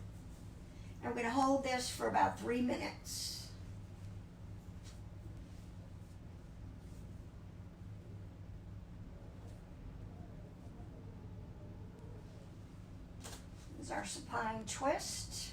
And we're going to hold this for about 3 minutes. This is our supine twist.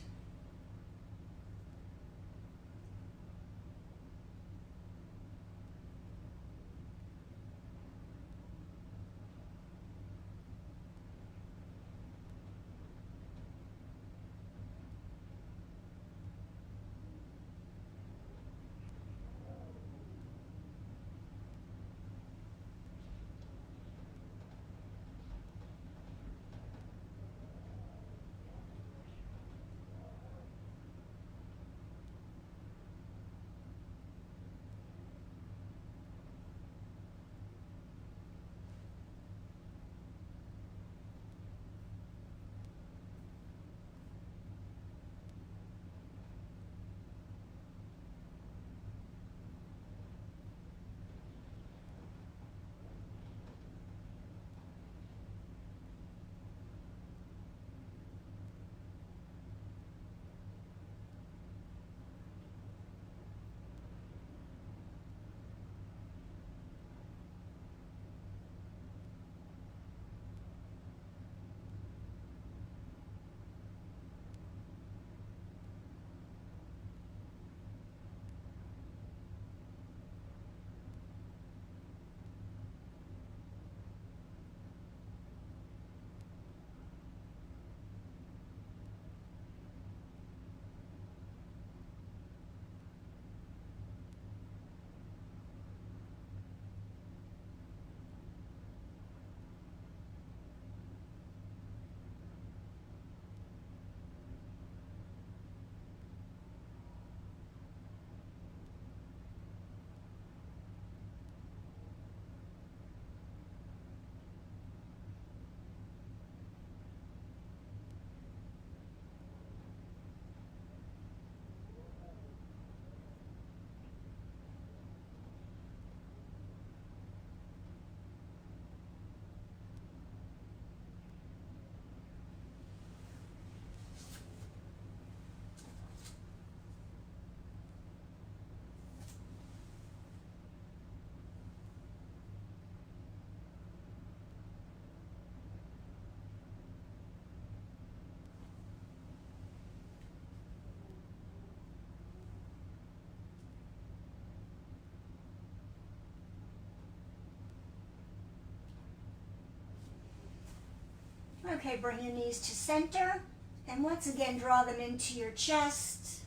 Okay, bring your knees to center. And once again, draw them into your chest.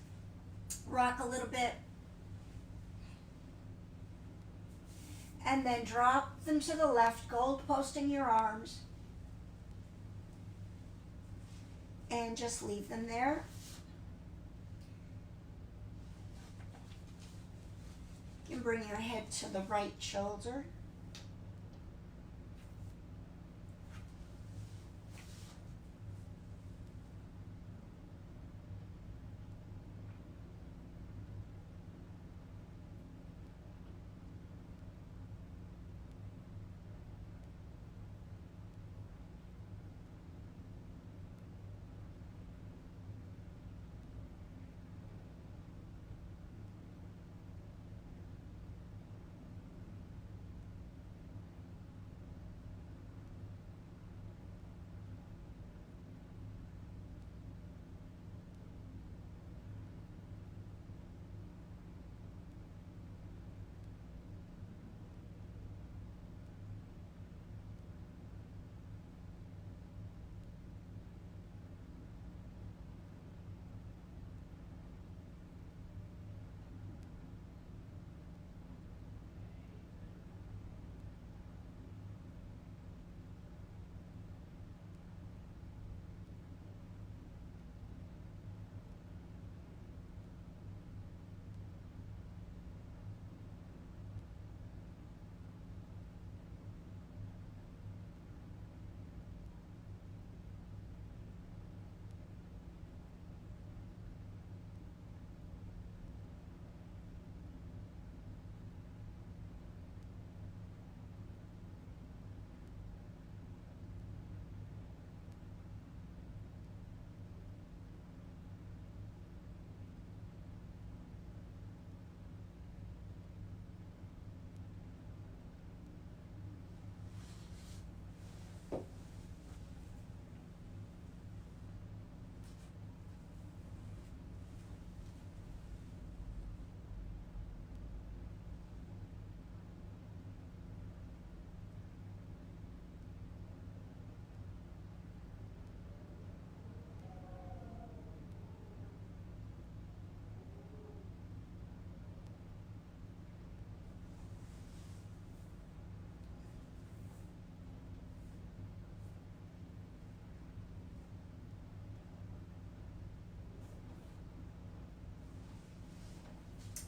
Rock a little bit. And then drop them to the left, gold posting your arms. And just leave them there. And bring your head to the right shoulder.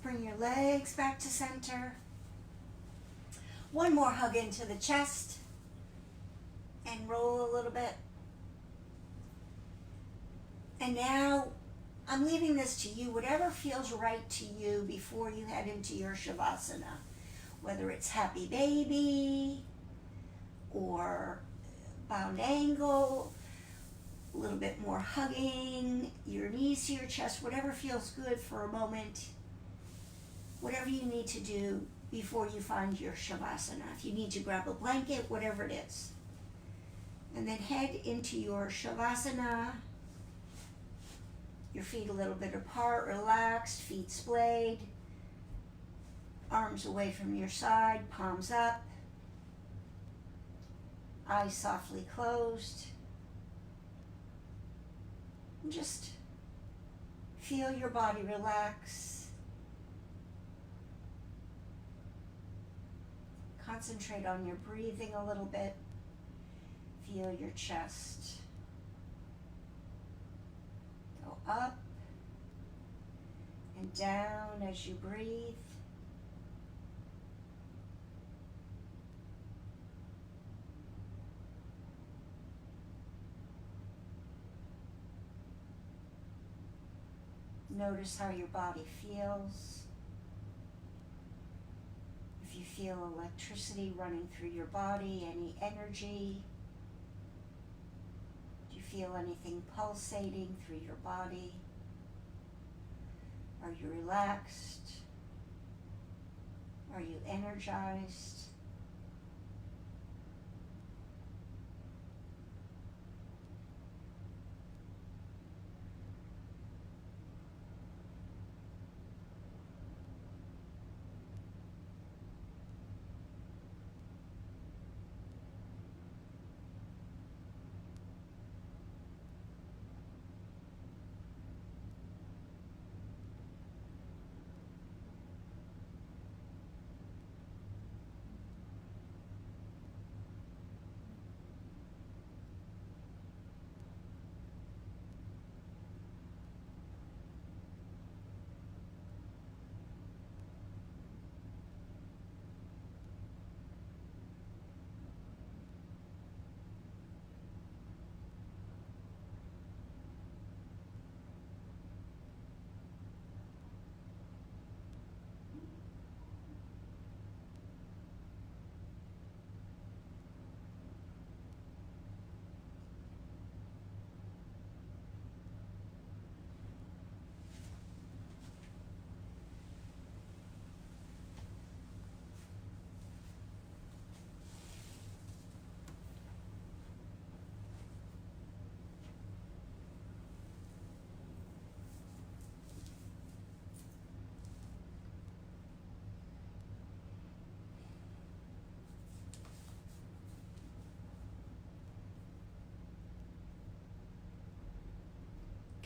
Bring your legs back to center. One more hug into the chest and roll a little bit. And now I'm leaving this to you, whatever feels right to you before you head into your Shavasana. Whether it's happy baby or bound angle, a little bit more hugging, your knees to your chest, whatever feels good for a moment. Whatever you need to do before you find your Shavasana. If you need to grab a blanket, whatever it is. And then head into your Shavasana. Your feet a little bit apart, relaxed, feet splayed. Arms away from your side, palms up. Eyes softly closed. And just feel your body relax. Concentrate on your breathing a little bit. Feel your chest go up and down as you breathe. Notice how your body feels. If you feel electricity running through your body, any energy. Do you feel anything pulsating through your body? Are you relaxed? Are you energized?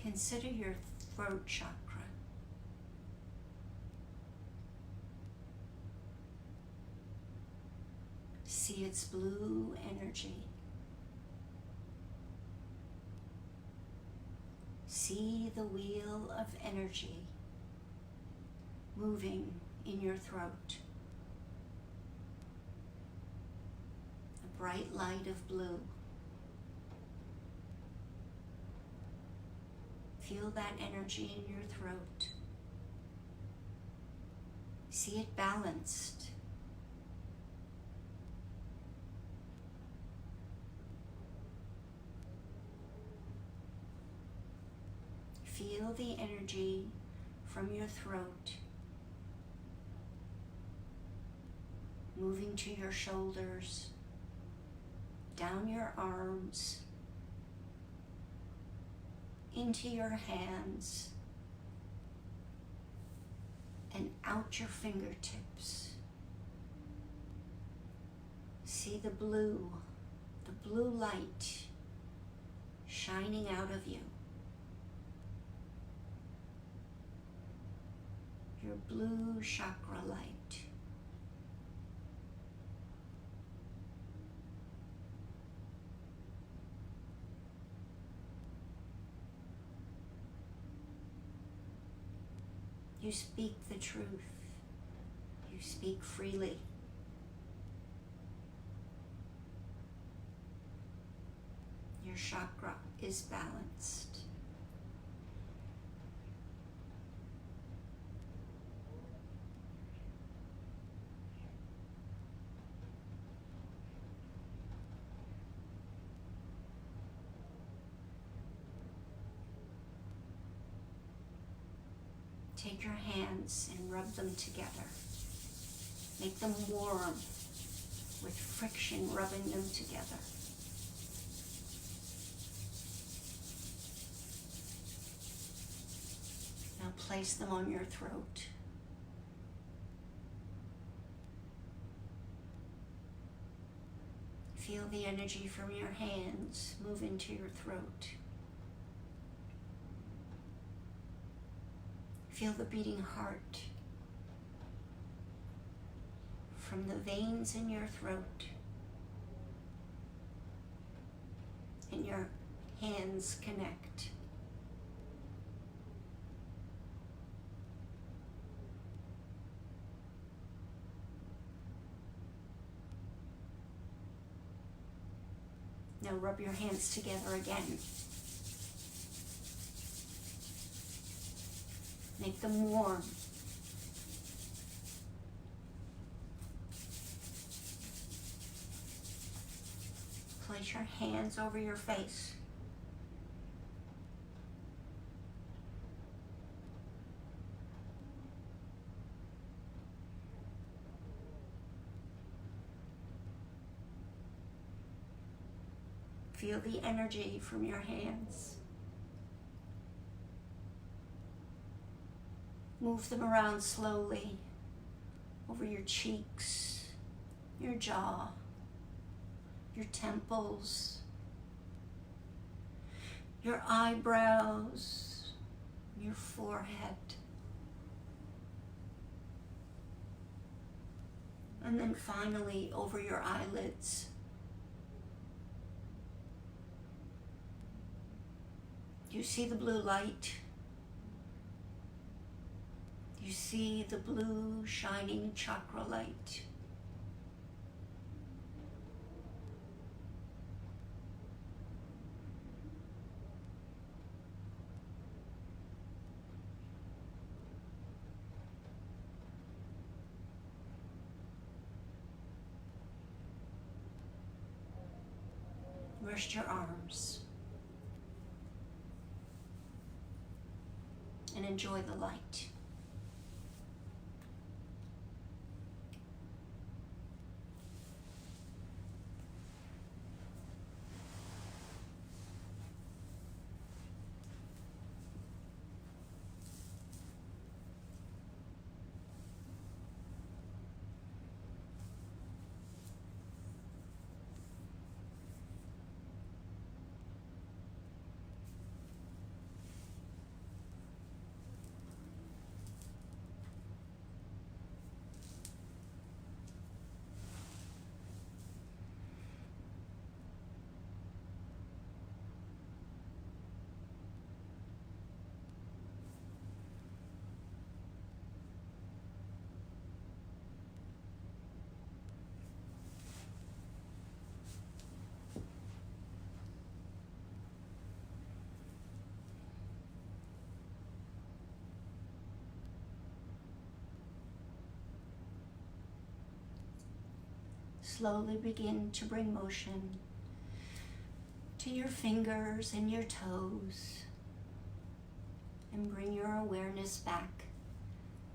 Consider your throat chakra. See its blue energy. See the wheel of energy moving in your throat. A bright light of blue. Feel that energy in your throat. See it balanced. Feel the energy from your throat moving to your shoulders, down your arms, into your hands, and out your fingertips. See the blue light shining out of you. Your blue chakra light. You speak the truth. You speak freely. Your chakra is balanced. Take your hands and rub them together. Make them warm with friction rubbing them together. Now place them on your throat. Feel the energy from your hands move into your throat. Feel the beating heart from the veins in your throat, and your hands connect. Now rub your hands together again. Make them warm. Place your hands over your face. Feel the energy from your hands. Move them around slowly over your cheeks, your jaw, your temples, your eyebrows, your forehead. And then finally over your eyelids. You see the blue light. You see the blue shining chakra light. Rest your arms and enjoy the light. slowly begin to bring motion to your fingers and your toes, and bring your awareness back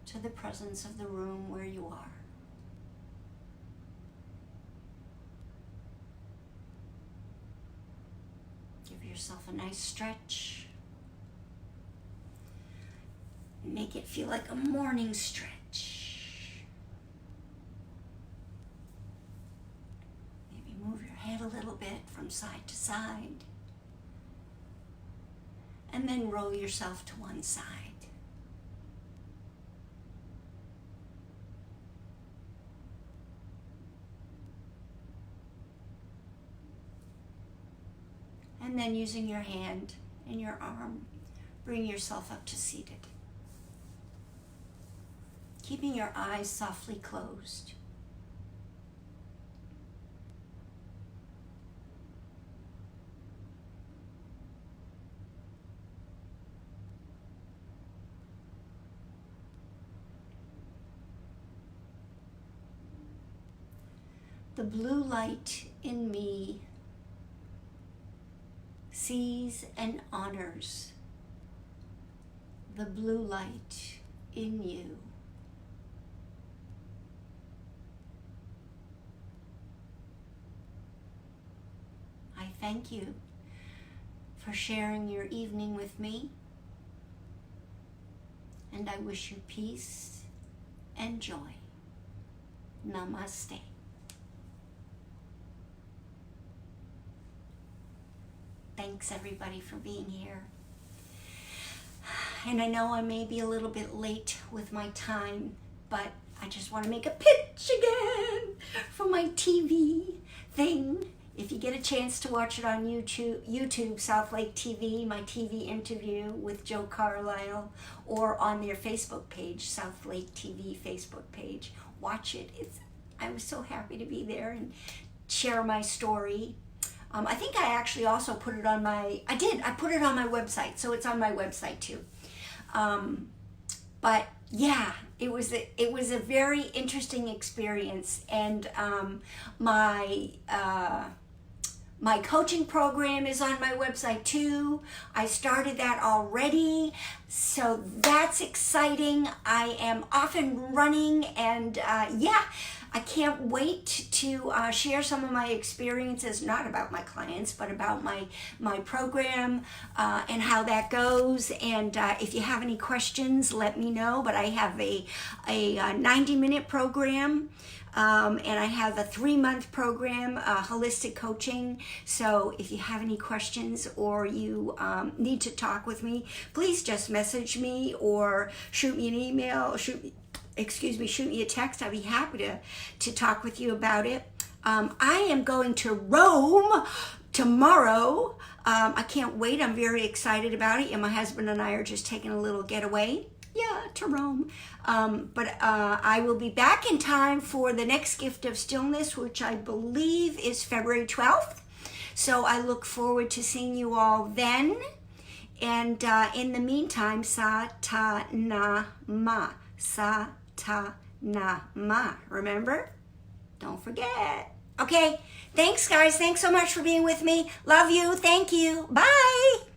to the presence of the room where you are. Give yourself a nice stretch. Make it feel like a morning stretch. Maybe move your head a little bit from side to side. And then roll yourself to one side. And then using your hand and your arm, bring yourself up to seated. Keeping your eyes softly closed. The blue light in me sees and honors the blue light in you. I thank you for sharing your evening with me, and I wish you peace and joy. Namaste. Thanks everybody for being here. And I know I may be a little bit late with my time, but I just want to make a pitch again for my TV thing. If you get a chance to watch it on YouTube, South Lake TV, my TV interview with Joe Carlisle, or on their Facebook page, South Lake TV Facebook page, watch it. I was so happy to be there and share my story. I think I actually also put it on I put it on my website, so it's on my website too. But yeah, it was a very interesting experience, and my coaching program is on my website too. I started that already, so that's exciting. I am off and running, and I can't wait to share some of my experiences, not about my clients, but about my program and how that goes. And if you have any questions, let me know. But I have a 90-minute program, and I have a 3-month program, holistic coaching. So if you have any questions or you need to talk with me, please just message me or shoot me an email, shoot me a text. I'd be happy to talk with you about it. I am going to Rome tomorrow. I can't wait. I'm very excited about it. And my husband and I are just taking a little getaway. Yeah, to Rome. But I will be back in time for the next Gift of Stillness, which I believe is February 12th. So I look forward to seeing you all then. And in the meantime, Sa-ta-na-ma. Sa-ta-na-ma. Remember? Don't forget. Okay. Thanks, guys. Thanks so much for being with me. Love you. Thank you. Bye.